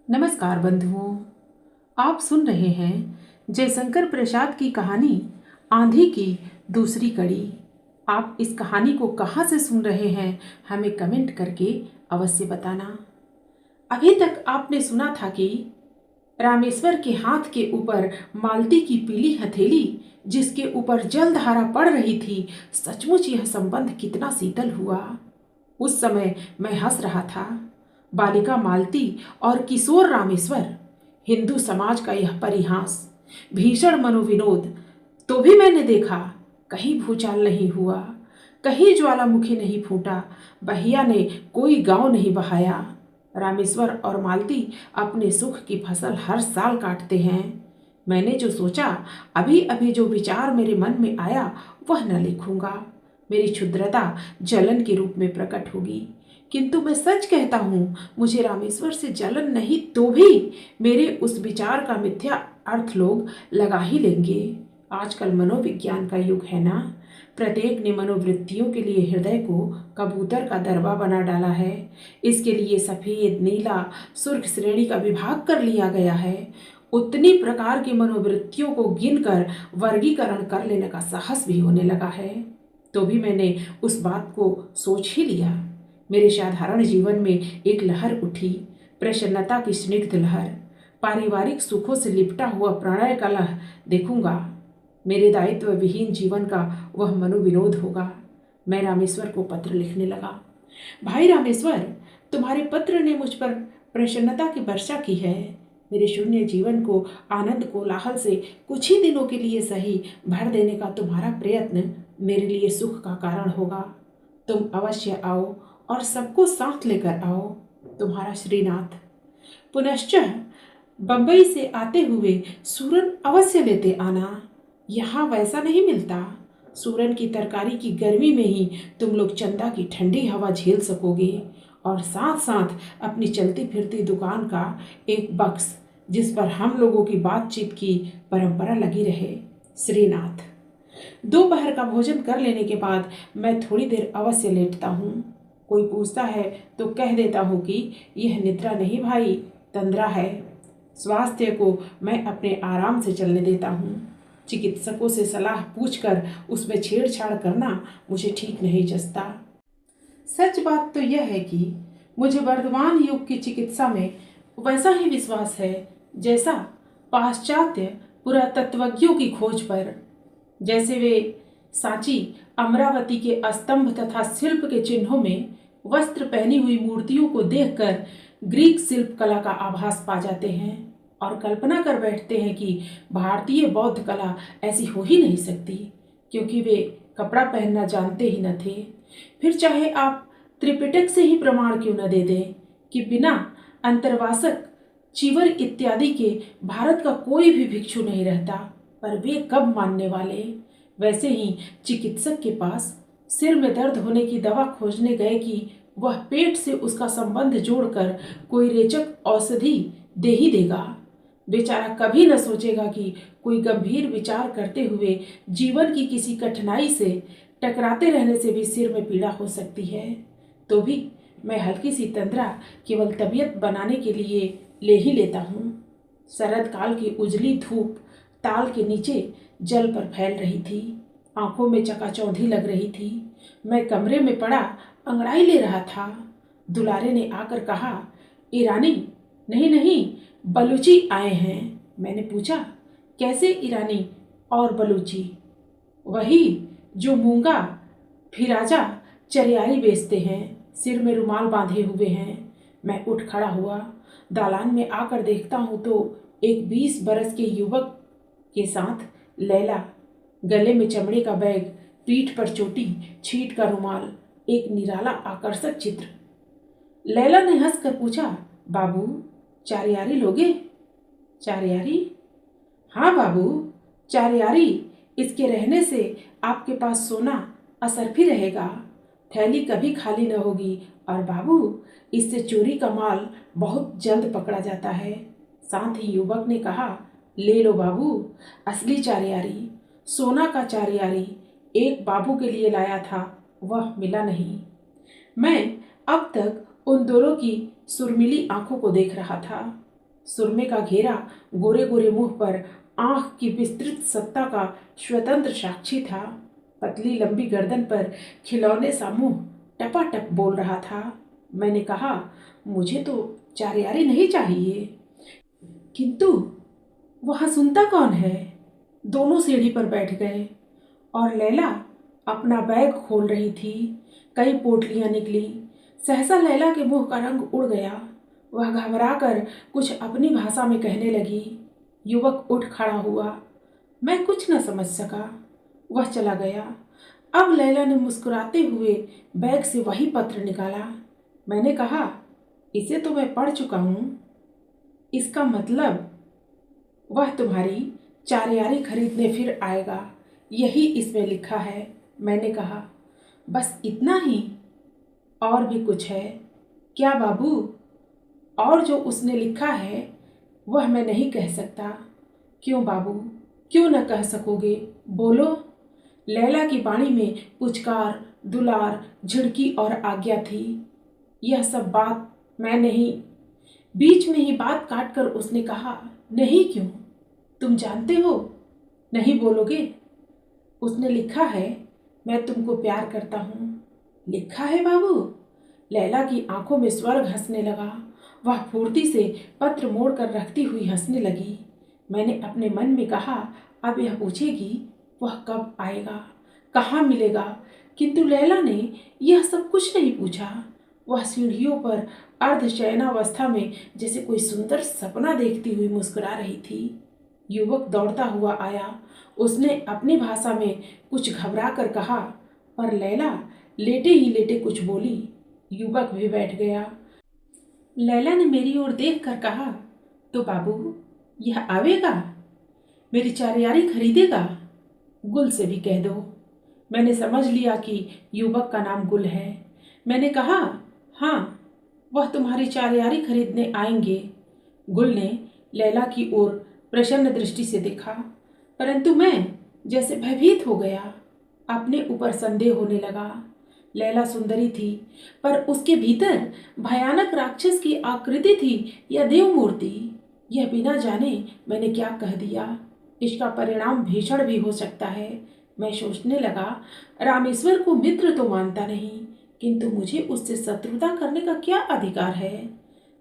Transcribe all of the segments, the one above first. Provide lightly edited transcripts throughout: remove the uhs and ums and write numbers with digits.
नमस्कार बंधुओं, आप सुन रहे हैं जयशंकर प्रसाद की कहानी आंधी की दूसरी कड़ी। आप इस कहानी को कहाँ से सुन रहे हैं हमें कमेंट करके अवश्य बताना। अभी तक आपने सुना था कि रामेश्वर के हाथ के ऊपर मालती की पीली हथेली जिसके ऊपर जलधारा पड़ रही थी, सचमुच यह संबंध कितना शीतल हुआ। उस समय मैं हंस रहा था। बालिका मालती और किशोर रामेश्वर, हिंदू समाज का यह परिहास, भीषण मनोविनोद। तो भी मैंने देखा, कहीं भूचाल नहीं हुआ, कहीं ज्वालामुखी नहीं फूटा, बहिया ने कोई गांव नहीं बहाया। रामेश्वर और मालती अपने सुख की फसल हर साल काटते हैं। मैंने जो सोचा, अभी अभी जो विचार मेरे मन में आया, वह न लिखूंगा। मेरी क्षुद्रता जलन के रूप में प्रकट होगी, किंतु मैं सच कहता हूँ, मुझे रामेश्वर से जलन नहीं तो भी मेरे उस विचार का मिथ्या अर्थ लोग लगा ही लेंगे। आजकल मनोविज्ञान का युग है ना। प्रत्येक ने मनोवृत्तियों के लिए हृदय को कबूतर का दरबा बना डाला है। इसके लिए सफेद, नीला, सुर्ख श्रेणी का विभाग कर लिया गया है। उतनी प्रकार की मनोवृत्तियों को गिनकर वर्गीकरण कर लेने का साहस भी होने लगा है। तो भी मैंने उस बात को सोच ही लिया। मेरे साधारण जीवन में एक लहर उठी, प्रसन्नता की स्निग्ध लहर। पारिवारिक सुखों से लिपटा हुआ प्रणय का लह देखूंगा। मेरे दायित्व विहीन जीवन का वह मनोविनोद होगा। मैं रामेश्वर को पत्र लिखने लगा। भाई रामेश्वर, तुम्हारे पत्र ने मुझ पर प्रसन्नता की वर्षा की है। मेरे शून्य जीवन को आनंद कोलाहल से कुछ ही दिनों के लिए सही भर देने का तुम्हारा प्रयत्न मेरे लिए सुख का कारण होगा। तुम अवश्य आओ और सबको साथ लेकर आओ। तुम्हारा श्रीनाथ। पुनश्च बंबई से आते हुए सूरन अवश्य लेते आना। यहाँ वैसा नहीं मिलता। सूरन की तरकारी की गर्मी में ही तुम लोग चंदा की ठंडी हवा झेल सकोगे, और साथ साथ अपनी चलती फिरती दुकान का एक बक्स जिस पर हम लोगों की बातचीत की परंपरा लगी रहे। श्रीनाथ। दोपहर का भोजन कर लेने के बाद मैं थोड़ी देर अवश्य लेटता हूँ। कोई पूछता है तो कह देता हूँ कि यह निद्रा नहीं भाई, तंद्रा है। स्वास्थ्य को मैं अपने आराम से चलने देता हूँ। चिकित्सकों से सलाह पूछकर उसमें छेड़छाड़ करना मुझे ठीक नहीं जचता। सच बात तो यह है कि मुझे वर्तमान युग की चिकित्सा में वैसा ही विश्वास है जैसा पाश्चात्य पुरातत्वज्ञों की खोज पर। जैसे वे सांची, अमरावती के स्तंभ तथा शिल्प के चिन्हों में वस्त्र पहनी हुई मूर्तियों को देखकर ग्रीक शिल्प कला का आभास पा जाते हैं और कल्पना कर बैठते हैं कि भारतीय बौद्ध कला ऐसी हो ही नहीं सकती, क्योंकि वे कपड़ा पहनना जानते ही न थे। फिर चाहे आप त्रिपिटक से ही प्रमाण क्यों न दे दें कि बिना अंतर्वासक, चीवर इत्यादि के भारत का कोई भी भिक्षु नहीं रहता, पर वे कब मानने वाले। वैसे ही चिकित्सक के पास सिर में दर्द होने की दवा खोजने गए कि वह पेट से उसका संबंध जोड़कर कोई रेचक औषधि दे ही देगा। बेचारा कभी न सोचेगा कि कोई गंभीर विचार करते हुए जीवन की किसी कठिनाई से टकराते रहने से भी सिर में पीड़ा हो सकती है। तो भी मैं हल्की सी तंद्रा केवल तबीयत बनाने के लिए ले ही लेता हूँ। शरद काल की उजली धूप ताल के नीचे जल पर फैल रही थी, आंखों में चकाचौंधी लग रही थी। मैं कमरे में पड़ा अंगड़ाई ले रहा था। दुलारे ने आकर कहा, ईरानी नहीं नहीं, बलूची आए हैं। मैंने पूछा, कैसे ईरानी और बलूची? वही जो मूंगा फिराजा चरियारी बेचते हैं, सिर में रुमाल बांधे हुए हैं। मैं उठ खड़ा हुआ। दालान में आकर देखता हूँ तो एक 20 बरस के युवक के साथ लैला, गले में चमड़े का बैग, पीठ पर चोटी, छींट का रुमाल, एक निराला आकर्षक चित्र। लैला ने हंसकर पूछा, बाबू चारियारी लोगे? चारियारी? हाँ बाबू, चारियारी। इसके रहने से आपके पास सोना असरफी रहेगा, थैली कभी खाली न होगी, और बाबू इससे चोरी का माल बहुत जल्द पकड़ा जाता है। साथ ही युवक ने कहा, ले लो बाबू, असली चारियारी, सोना का चारियारी। एक बाबू के लिए लाया था, वह मिला नहीं। मैं अब तक उन दोनों की सुरमिली आंखों को देख रहा था। सुरमे का घेरा गोरे गोरे मुंह पर आंख की विस्तृत सत्ता का स्वतंत्र साक्षी था। पतली लंबी गर्दन पर खिलौने सा मुंह टपाटप बोल रहा था। मैंने कहा, मुझे तो चारियारी नहीं चाहिए। किंतु वहां सुनता कौन है? दोनों सीढ़ी पर बैठ गए और लैला अपना बैग खोल रही थी। कई पोटलियां निकली। सहसा लैला के मुंह का रंग उड़ गया। वह घबराकर कुछ अपनी भाषा में कहने लगी। युवक उठ खड़ा हुआ। मैं कुछ न समझ सका। वह चला गया। अब लैला ने मुस्कुराते हुए बैग से वही पत्र निकाला। मैंने कहा, इसे तो मैं पढ़ चुका हूं। इसका मतलब वह तुम्हारी चारियारी खरीदने फिर आएगा, यही इसमें लिखा है। मैंने कहा, बस इतना ही? और भी कुछ है क्या बाबू? और जो उसने लिखा है वह मैं नहीं कह सकता। क्यों बाबू, क्यों न कह सकोगे? बोलो। लैला की वाणी में पुचकार, दुलार, झिड़की और आज्ञा थी। यह सब बात मैं नहीं। बीच में ही बात काटकर उसने कहा, नहीं क्यों? तुम जानते हो। नहीं बोलोगे? उसने लिखा है, मैं तुमको प्यार करता हूँ। लिखा है बाबू? लैला की आंखों में स्वर्ग हंसने लगा। वह फुर्ती से पत्र मोड़कर रखती हुई हंसने लगी। मैंने अपने मन में कहा, अब यह पूछेगी वह कब आएगा, कहाँ मिलेगा। किंतु लैला ने यह सब कुछ नहीं पूछा। वह सीढ़ियों पर अर्धशयनावस्था में जैसे कोई सुंदर सपना देखती हुई मुस्कुरा रही थी। युवक दौड़ता हुआ आया। उसने अपनी भाषा में कुछ घबरा कर कहा, पर लैला लेटे ही लेटे कुछ बोली। युवक भी बैठ गया। लैला ने मेरी ओर देख कर कहा, तो बाबू यह आवेगा? मेरी चारियारी खरीदेगा? गुल से भी कह दो। मैंने समझ लिया कि युवक का नाम गुल है। मैंने कहा, हाँ, वह तुम्हारी चारियारी खरीदने आएंगे। गुल ने लैला की ओर प्रसन्न दृष्टि से देखा, परंतु मैं जैसे भयभीत हो गया। अपने ऊपर संदेह होने लगा। लैला सुंदरी थी, पर उसके भीतर भयानक राक्षस की आकृति थी या देव मूर्ति। यह बिना जाने मैंने क्या कह दिया। इसका परिणाम भीषण भी हो सकता है। मैं सोचने लगा, रामेश्वर को मित्र तो मानता नहीं, किंतु मुझे उससे शत्रुता करने का क्या अधिकार है?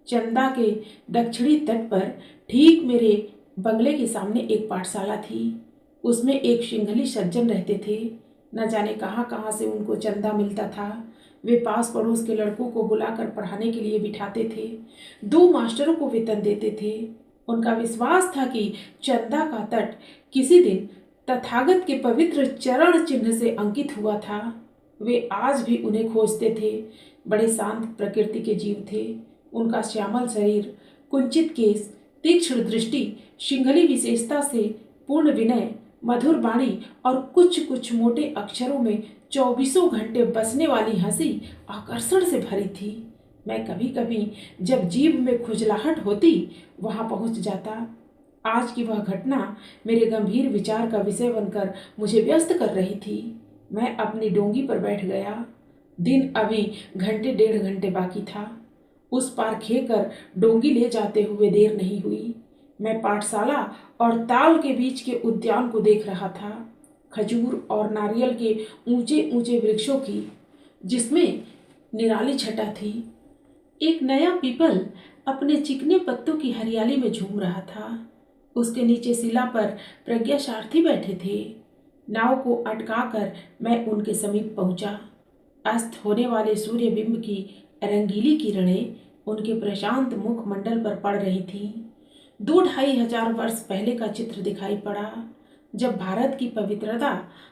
चंदा के दक्षिणी तट पर ठीक मेरे बंगले के सामने एक पाठशाला थी। उसमें एक सिंघली सज्जन रहते थे। न जाने कहाँ कहाँ से उनको चंदा मिलता था। वे पास पड़ोस के लड़कों को बुलाकर पढ़ाने के लिए बिठाते थे। 2 मास्टरों को वेतन देते थे। उनका विश्वास था कि चंदा का तट किसी दिन तथागत के पवित्र चरण चिन्ह से अंकित हुआ था। वे आज भी उन्हें खोजते थे। बड़े शांत प्रकृति के जीव थे। उनका श्यामल शरीर, कुंचित केस, तीक्ष्ण दृष्टि, सिंघली विशेषता से पूर्ण विनय, मधुर वाणी और कुछ कुछ मोटे अक्षरों में 24 घंटे बसने वाली हंसी आकर्षण से भरी थी। मैं कभी कभी जब जीभ में खुजलाहट होती वहां पहुंच जाता। आज की वह घटना मेरे गंभीर विचार का विषय बनकर मुझे व्यस्त कर रही थी। मैं अपनी डोंगी पर बैठ गया। दिन अभी घंटे 1.5 घंटे बाकी था। उस पार खेकर डोंगी ले जाते हुए देर नहीं हुई। मैं पाठशाला और ताल के बीच के उद्यान को देख रहा था। खजूर और नारियल के ऊंचे ऊंचे वृक्षों की, जिसमें निराली छटा थी। एक नया पीपल अपने चिकने पत्तों की हरियाली में झूम रहा था। उसके नीचे शिला पर प्रज्ञासारथी बैठे थे। नाव को अटकाकर मैं उनके समीप पहुंचा। अस्त होने वाले सूर्य बिंब की रंगीली किरणें उनके प्रशांत मुखमंडल पर पड़ रही थीं। 2-2.5 वर्ष पहले का चित्र दिखाई पड़ा, जब भारत की पवित्रता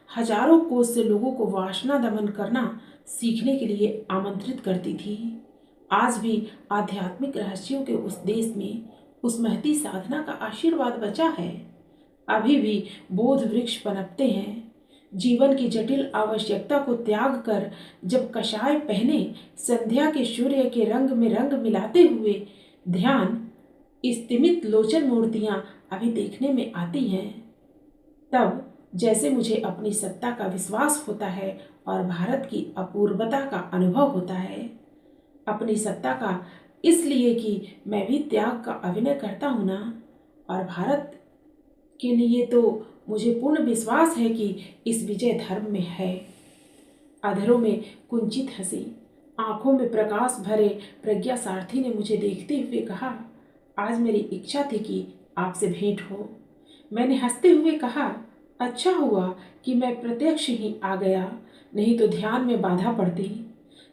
हजारों कोस से लोगों को वासना दमन करना सीखने के लिए आमंत्रित करती थी। आज भी आध्यात्मिक रहस्यों के उस देश में उस महती साधना का आशीर्वाद बचा है। अभी भी बोध वृक्ष पनपते हैं। जीवन की जटिल आवश्यकता को त्याग कर जब कषाय पहने संध्या के सूर्य के रंग में रंग मिलाते हुए ध्यान स्तिमित लोचन मूर्तियां अभी देखने में आती हैं, तब जैसे मुझे अपनी सत्ता का विश्वास होता है और भारत की अपूर्वता का अनुभव होता है। अपनी सत्ता का इसलिए कि मैं भी त्याग का अभिनय करता हूँ ना, और भारत के लिए तो मुझे पूर्ण विश्वास है कि इस विजय धर्म में है। अधरों में कुंचित हंसी, आंखों में प्रकाश भरे प्रज्ञा सारथी ने मुझे देखते हुए कहा, आज मेरी इच्छा थी कि आपसे भेंट हो। मैंने हंसते हुए कहा, अच्छा हुआ कि मैं प्रत्यक्ष ही आ गया, नहीं तो ध्यान में बाधा पड़ती।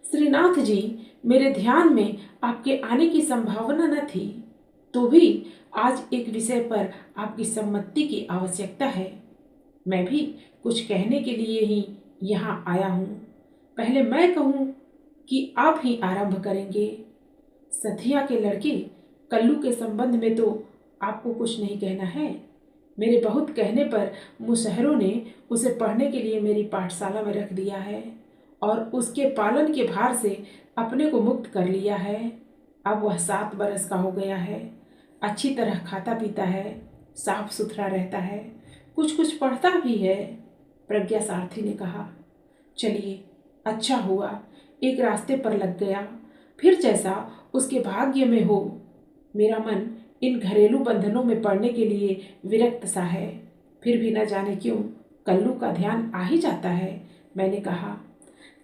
श्रीनाथ जी, मेरे ध्यान में आपके आने की संभावना न थी, तो भी आज एक विषय पर आपकी सम्मति की आवश्यकता है। मैं भी कुछ कहने के लिए ही यहाँ आया हूँ। पहले मैं कहूँ कि आप ही आरंभ करेंगे? सथिया के लड़के कल्लू के संबंध में तो आपको कुछ नहीं कहना है। मेरे बहुत कहने पर मुशहरों ने उसे पढ़ने के लिए मेरी पाठशाला में रख दिया है और उसके पालन के भार से अपने को मुक्त कर लिया है। अब वह 7 बरस का हो गया है, अच्छी तरह खाता पीता है, साफ सुथरा रहता है, कुछ कुछ पढ़ता भी है। प्रज्ञा सारथी ने कहा, चलिए अच्छा हुआ, एक रास्ते पर लग गया। फिर जैसा उसके भाग्य में हो। मेरा मन इन घरेलू बंधनों में पड़ने के लिए विरक्त सा है, फिर भी न जाने क्यों कल्लू का ध्यान आ ही जाता है। मैंने कहा,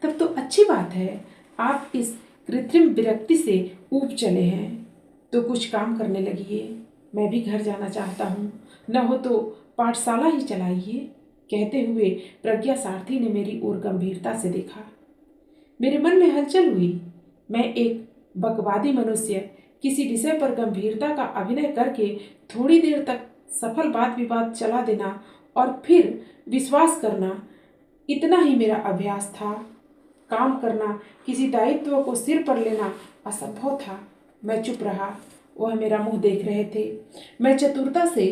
तब तो अच्छी बात है, आप इस कृत्रिम विरक्ति से ऊब चले हैं तो कुछ काम करने लगिए। मैं भी घर जाना चाहता हूँ, न हो तो पाठशाला ही चलाइए। कहते हुए प्रज्ञा सारथी ने मेरी ओर गंभीरता से देखा। मेरे मन में हलचल हुई। मैं एक बकवादी मनुष्य किसी विषय पर गंभीरता का अभिनय करके थोड़ी देर तक सफल बात विवाद चला देना और फिर विश्वास करना, इतना ही मेरा अभ्यास था। काम करना, किसी दायित्व को सिर पर लेना असंभव था। मैं चुप रहा। वह मेरा मुंह देख रहे थे। मैं चतुरता से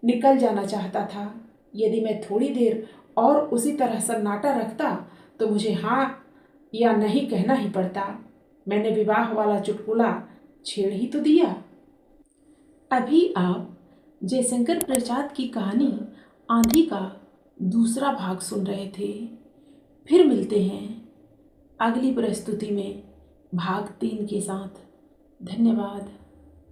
निकल जाना चाहता था। यदि मैं थोड़ी देर और उसी तरह सन्नाटा रखता तो मुझे हाँ या नहीं कहना ही पड़ता। मैंने विवाह वाला चुटकुला छेड़ ही तो दिया। अभी आप जयशंकर प्रसाद की कहानी आंधी का दूसरा भाग सुन रहे थे। फिर मिलते हैं अगली प्रस्तुति में भाग 3 के साथ। धन्यवाद।